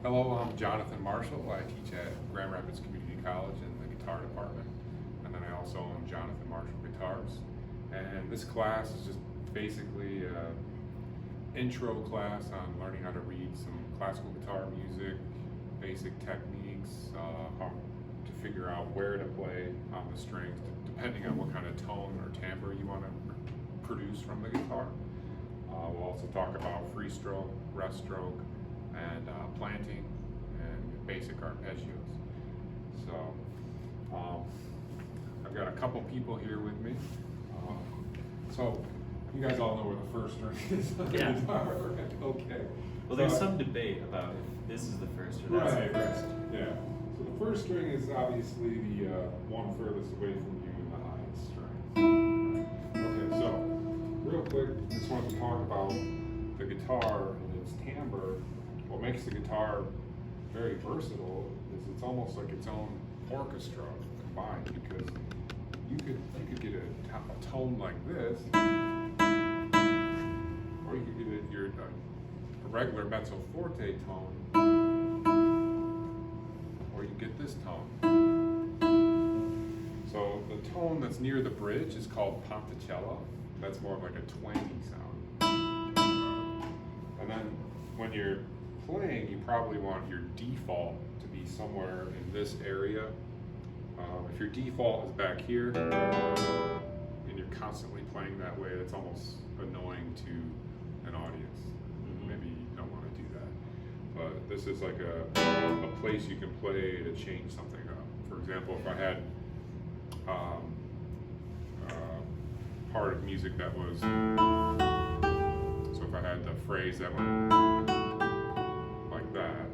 Hello, I'm Jonathan Marshall. I teach at Grand Rapids Community College in the guitar department. And then I also own Jonathan Marshall Guitars. And this class is just basically an intro class on learning how to read some classical guitar music, basic techniques, how to figure out where to play on the strings, depending on what kind of tone or timbre you want to produce from the guitar. We'll also talk about free stroke, rest stroke, and planting and basic arpeggios. So I've got a couple people here with me. So you guys all know where the first string is on the Yeah. guitar, right? Okay. Well, there's some debate about if this is the first or that's Right, the first. yeah. So the first string is obviously the one furthest away from you and the highest string. Okay, so real quick, just wanted to talk about the guitar and its timbre. What makes the guitar very versatile is it's almost like its own orchestra combined, because you could get a tone like this, or you could get a regular mezzo forte tone, or you get this tone. So the tone that's near the bridge is called ponticello. That's more of like a twangy sound. And then when you're playing, you probably want your default to be somewhere in this area. If your default is back here and you're constantly playing that way, it's almost annoying to an audience. Maybe you don't want to do that. But this is like a place you can play to change something up. For example, if I had part of music that was, so if I had the phrase that went like that,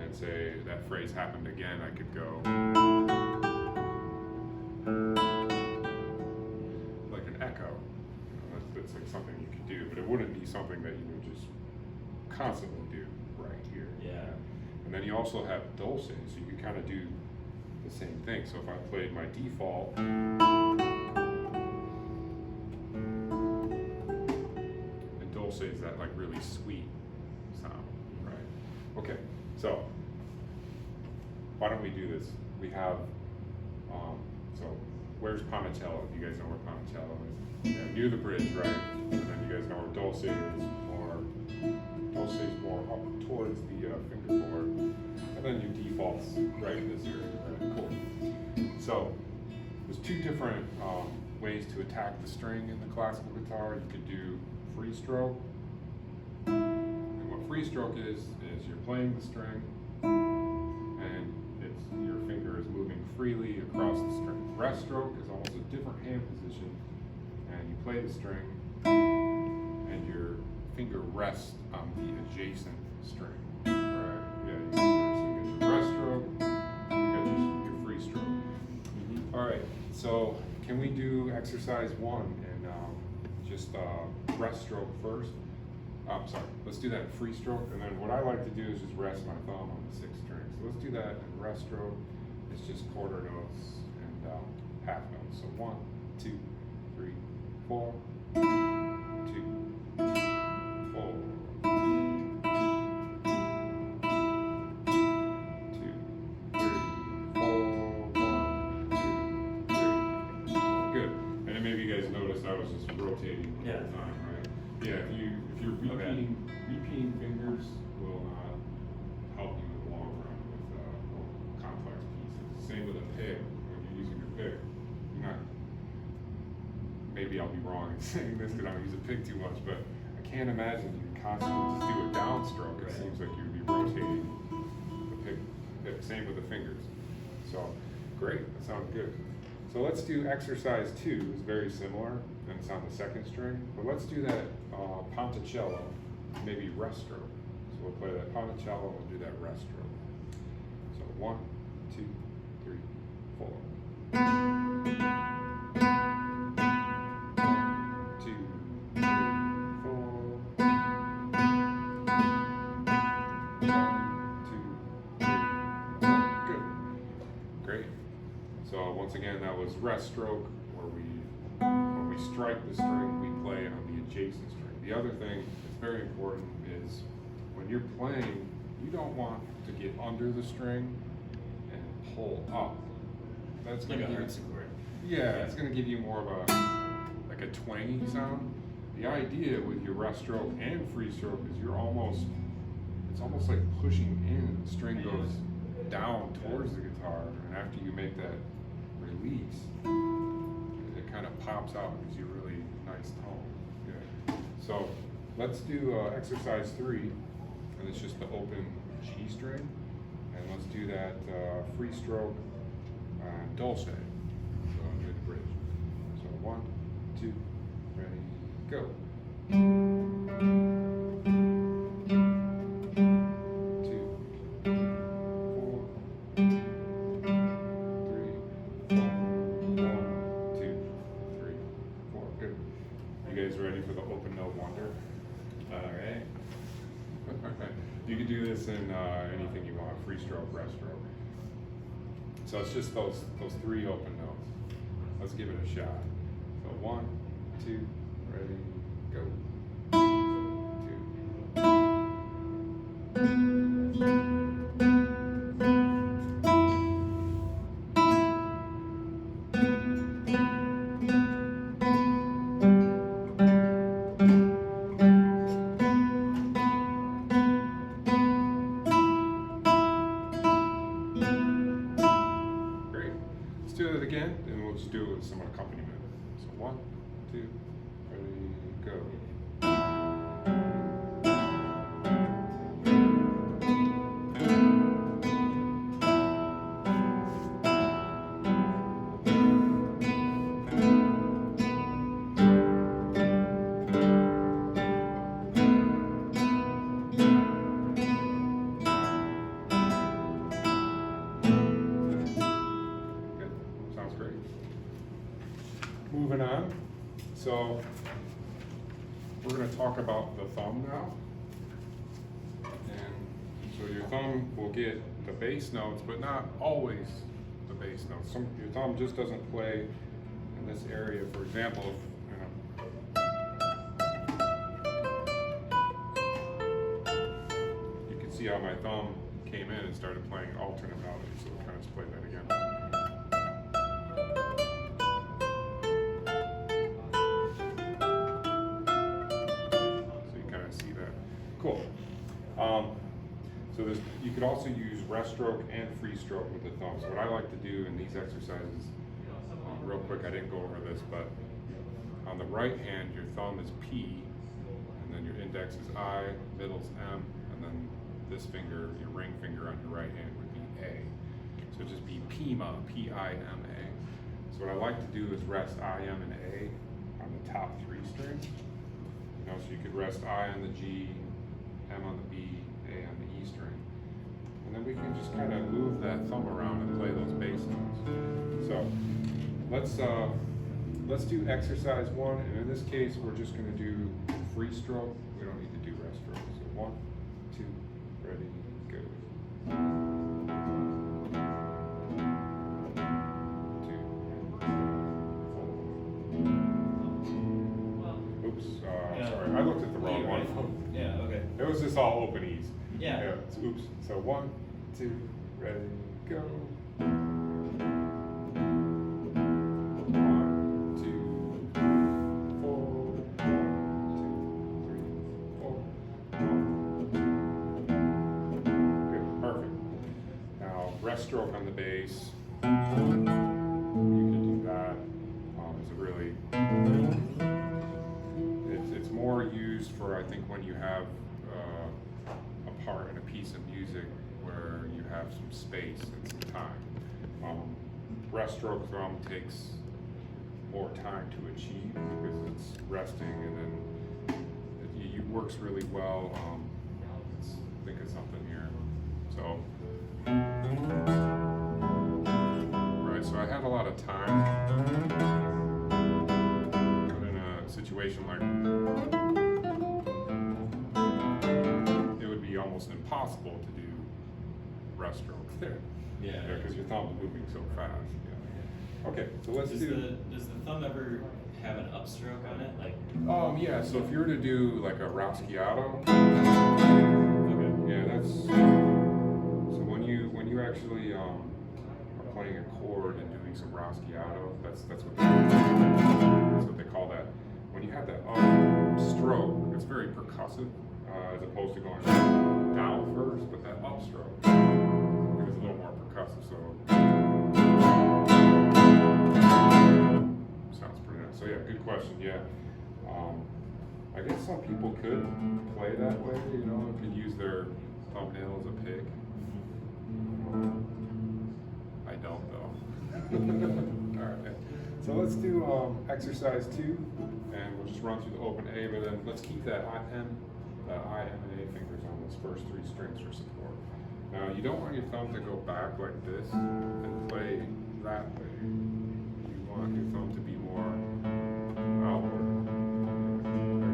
and say that phrase happened again, I could go like an echo. That's like something you could do, but it wouldn't be something that you would just constantly do right here. Yeah. And then you also have dulce, so you can kind of do the same thing. So if I played my default, and dulce is that like really sweet sound, right? Okay, so why don't we do this? We have, so where's Ponticello? You guys know where Ponticello is? Yeah, near the bridge, right? And then you guys know where dulce is more up towards the fingerboard. And then your default's right in this area, right? Cool. So there's two different ways to attack the string in the classical guitar. You could do free stroke. And what free stroke is you're playing the string and your finger is moving freely across the string. Rest stroke is almost a different hand position, and you play the string and your finger rests on the adjacent string. Right? Yeah, you get your rest stroke, you got your free stroke. All right, so can we do exercise 1 and just rest stroke first? I'm sorry, let's do that in free stroke, and then what I like to do is just rest my thumb on the 6th string. So let's do that in rest stroke. It's just quarter notes and half notes. So 1, 2, 3, 4, 2, 4, 2, 3, 4, 1, 2, 3. Good. And then maybe you guys noticed I was just rotating the whole time, right? Yeah, if you're repeating fingers will not help you in the long run with more complex pieces. Same with a pick. When you're using a pick, you're not. Maybe I'll be wrong in saying this because I don't use a pick too much, but I can't imagine you can constantly just do a downstroke. It seems like you would be rotating the pick. Same with the fingers. So great, that sounds good. So let's do exercise 2. It's very similar, and it's on the 2nd string. But let's do that ponticello, maybe rest stroke. So we'll play that ponticello and do that rest stroke. So 1, 2, 3, 4. 2, 3, 4. 1, 2, 3, 4. Good. Great. So once again, that was rest stroke, where when we strike the string, we play on the adjacent string. The other thing that's very important is when you're playing you don't want to get under the string and pull up. That's Like gonna a give, harpsichord. yeah, it's gonna give you more of a twangy sound. The idea with your rest stroke and free stroke is it's almost like pushing in. The string goes down towards the guitar, and after you make that release, it kind of pops out and gives you a really nice tone. Yeah. So let's do exercise 3, and it's just the open G string, and let's do that free stroke dulce. So I'm doing the bridge. So 1, 2, ready, go. 2, 4, 3, 4, 1, 2, 3, 4. Good. You guys ready for the open note wonder? Alright. You can do this in anything you want, free stroke, rest stroke. So it's just those 3 open notes. Let's give it a shot. So 1, 2, ready, go. 2. Great. Let's do it again, and we'll just do it with some accompaniment. So 1, 2, ready, go. Good. Sounds great. Moving on. So we're going to talk about the thumb now. And so your thumb will get the bass notes, but not always the bass notes. Your thumb just doesn't play in this area. For example, you can see how my thumb came in and started playing alternate melodies. So we'll kind of just play that again. So you kind of see that. Cool. So you could also use rest stroke and free stroke with the thumb. So what I like to do in these exercises, real quick, I didn't go over this, but on the right hand, your thumb is P, and then your index is I, middle's M, and then this finger, your ring finger on your right hand would be A. So it'd just be Pima, P-I-M-A. So what I like to do is rest I, M, and A on the top 3 strings. So you could rest I on the G, M on the B, A on the E string. And then we can just kind of move that thumb around and play those bass notes. So let's do exercise 1, and in this case we're just going to do free stroke. We don't need to do rest stroke. So 1, 2, ready, go. 2, 4. Oops, sorry, I looked at the wrong one. Yeah, okay. It was just all open E's. Yeah. So, oops. So 1, 2, ready, go. 1, 2, 4, 1, 2, 3, 4. Good, perfect. Now rest stroke on the bass. You can do that. It's a really it's more used for, I think, when you have a part in a piece of music where you have some space and some time. Rest stroke thumb takes more time to achieve because it's resting, and then it works really well. Let's think of something here. So, right, so I have a lot of time. But in a situation like it would be almost impossible to do rest stroke there. Yeah. Because your thumb is moving so fast. Yeah. Okay, so let's Does do. the thumb ever have an upstroke on it? Like. Yeah. So if you were to do like a Raschiato, Okay. yeah, that's playing a chord and doing some Raschiato. That's what they call that. When you have that up stroke, it's very percussive, as opposed to going down first, but that up stroke is a little more percussive. So sounds pretty nice. So yeah, good question. Yeah. I guess some people could play that way, you know, could use their thumbnail as a pick. I don't though. Alright, so let's do exercise 2, and we'll just run through the open A, but then let's keep that I, M, and A fingers on those first 3 strings for support. Now, you don't want your thumb to go back like this and play that way. You want your thumb to be more outward.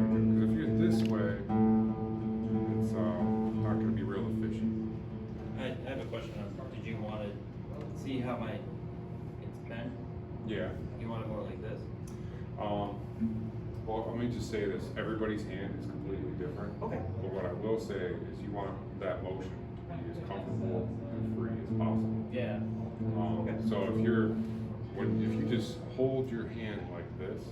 Because if you're this way, it's not going to be real efficient. I have a question. Did you want to see how it's bent? Yeah. You want it more like this? Well, let me just say this. Everybody's hand is completely different. Okay. But what I will say is you want that motion to be as comfortable and free as possible. Yeah. Okay. So if you just hold your hand like this,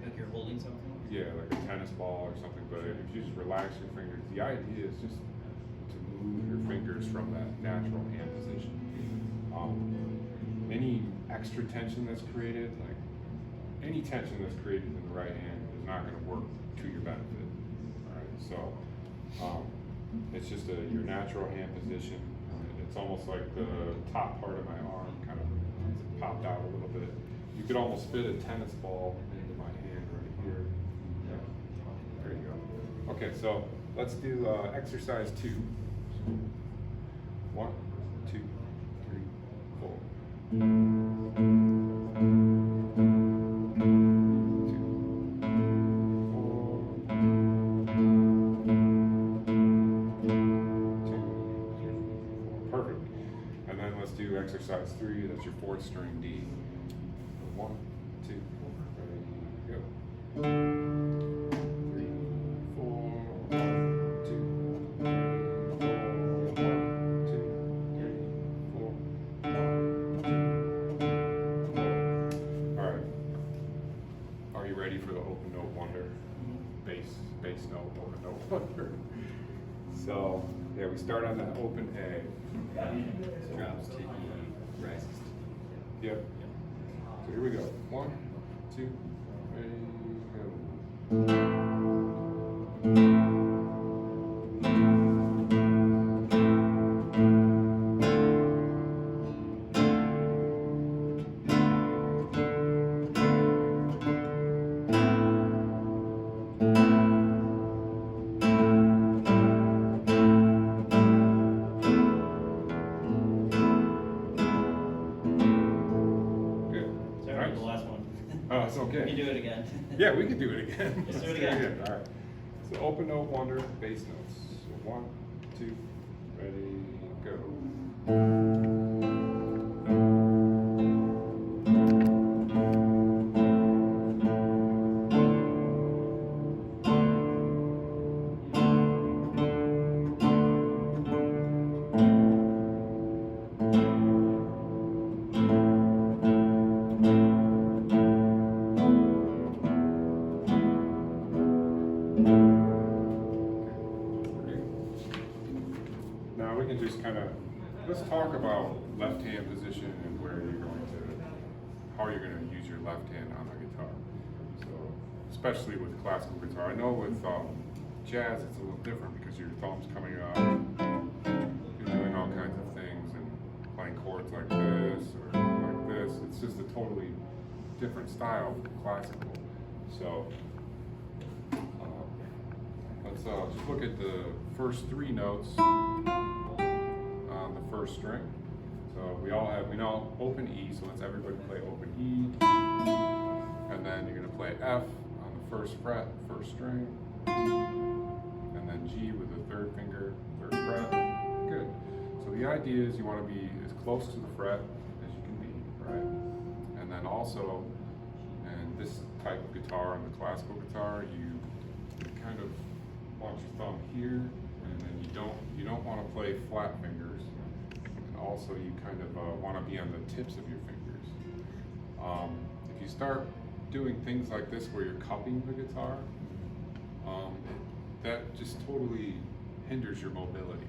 Like you're holding something? yeah, like a tennis ball or something, but if you just relax your fingers, the idea is just to move your fingers from that natural hand position. Any extra tension that's created, like any tension that's created in the right hand is not going to work to your benefit. All right, so it's just your natural hand position. It's almost like the top part of my arm kind of popped out a little bit. You could almost fit a tennis ball into my hand right here. Yeah. There you go. Okay, so let's do exercise 2. 1, 2, 3, 4. 2, 4, 2, 3, 4. Perfect. And then let's do exercise 3. That's your 4th string D. 1, 2, ready, go. 3, 4, 1, 2, 3, 4, 1, 2, 3, 4, 1, 2, 3, 4. All right. Are you ready for the open note wonder? Bass note, open note wonder. So yeah, we start on that open A. Drops to E, rises to Yep. So here we go. 1, 2, ready, go. Good. Sorry Nice. about the last one. Oh, it's okay. Can you do it again? Yeah, we can do it again. Let's do it again. All right. So open note wonder, bass notes. So 1, 2, ready, go. Now we can just kind of, let's talk about left hand position and how you're going to use your left hand on the guitar. So, especially with classical guitar. I know with jazz it's a little different because your thumb's coming up, you're doing all kinds of things and playing chords like this or like this. It's just a totally different style from classical. So, let's just look at the first 3 notes on the first string. So we know open E, so let's everybody play open E. And then you're gonna play F on the first fret, first string. And then G with the 3rd finger, 3rd fret. Good. So the idea is you wanna be as close to the fret as you can be, right? And then also, and this type of guitar and the classical guitar, you kind of want your thumb here, and then you don't want to play flat fingers. And also you kind of want to be on the tips of your fingers. If you start doing things like this where you're cupping the guitar, that just totally hinders your mobility.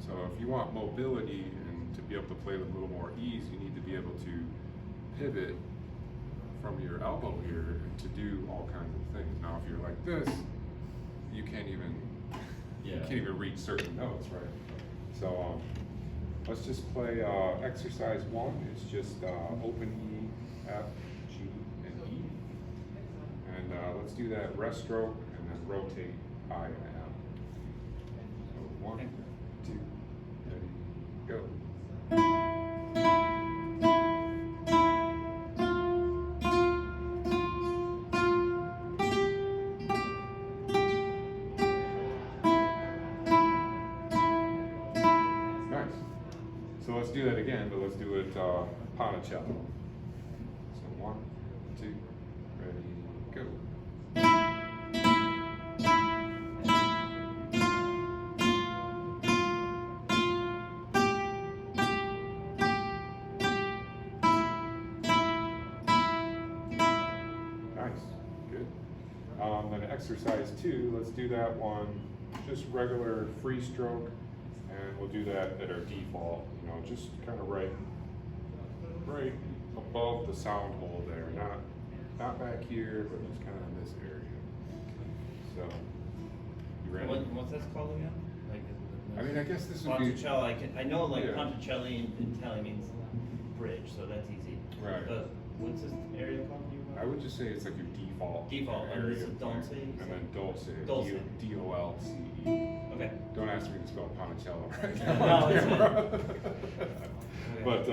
So if you want mobility and to be able to play with a little more ease, you need to be able to pivot from your elbow here to do all kinds of things. Now if you're like this, you can't even reach certain notes, right? So let's just play exercise 1. It's just open E, F, G, and E. And let's do that rest stroke and then rotate I and M. So 1, 2, ready, go. Nice. So let's do that again, but let's do it Ponticello. So 1, 2, ready, go. Nice, good. Then exercise 2, let's do that one, just regular free stroke, and we'll do that at our default, you know, just kind of right above the sound hole there, not back here, but just kind of in this area. So, you ready? What's this called again? Like, I mean, I guess this would be. Ponticello, I know like Yeah. Ponticelli in Italian means bridge, so that's easy. Right. But what's this area called? I would just say it's like your default. Default, and area this is of playing. Dolce? And then Dolce. Dolce. D-O-L-C-E. Okay. Don't ask me to spell Ponticello right No, now on it's camera. Okay. But,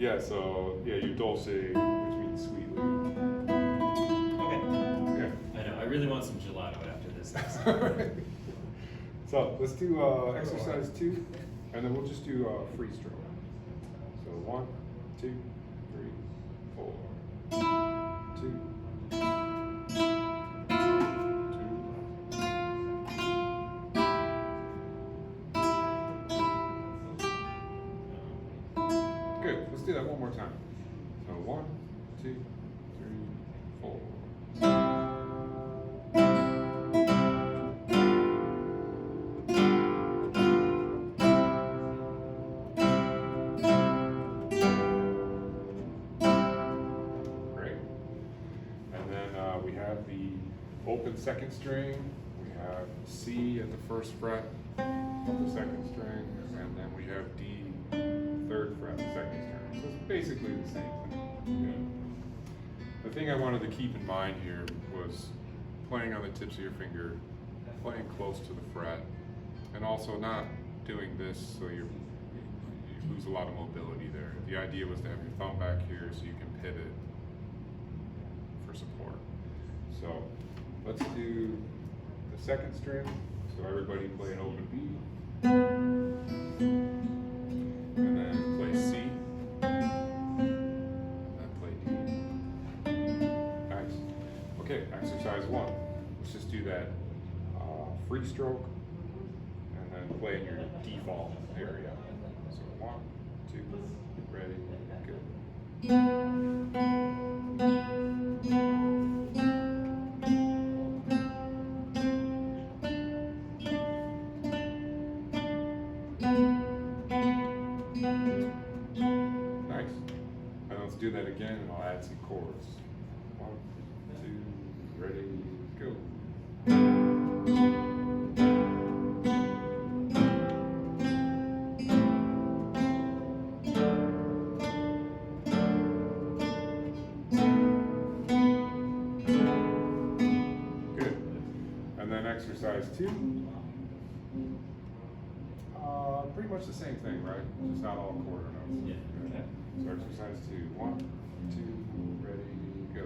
yeah, so, yeah, your Dolce, which means sweetly. Okay. Yeah. I know, I really want some gelato after this. So let's do exercise 2, and then we'll just do free stroke. So 1, 2, 3, 4. 2. 2. Good. Let's do that one more time. So 1, 2, 3, 4. Great. And then we have the open second string. We have C at the first fret of the second string, and then we have D third fret second string. So it's basically the same thing. Yeah. The thing I wanted to keep in mind here was playing on the tips of your finger, playing close to the fret, and also not doing this so you lose a lot of mobility there. The idea was to have your thumb back here so you can pivot for support. So let's do the second string. So everybody play an open B, and then play C, and then play D. Nice. Okay, exercise 1. Let's just do that free stroke, and then play in your default area. So 1, 2, ready, go. Nice. And let's do that again, and I'll add some chords. 1, 2, ready, go. Good. And then exercise 2. Pretty much the same thing, right? Just not all quarter notes. Yeah. Okay. So exercise 2. 1, 2, ready, go.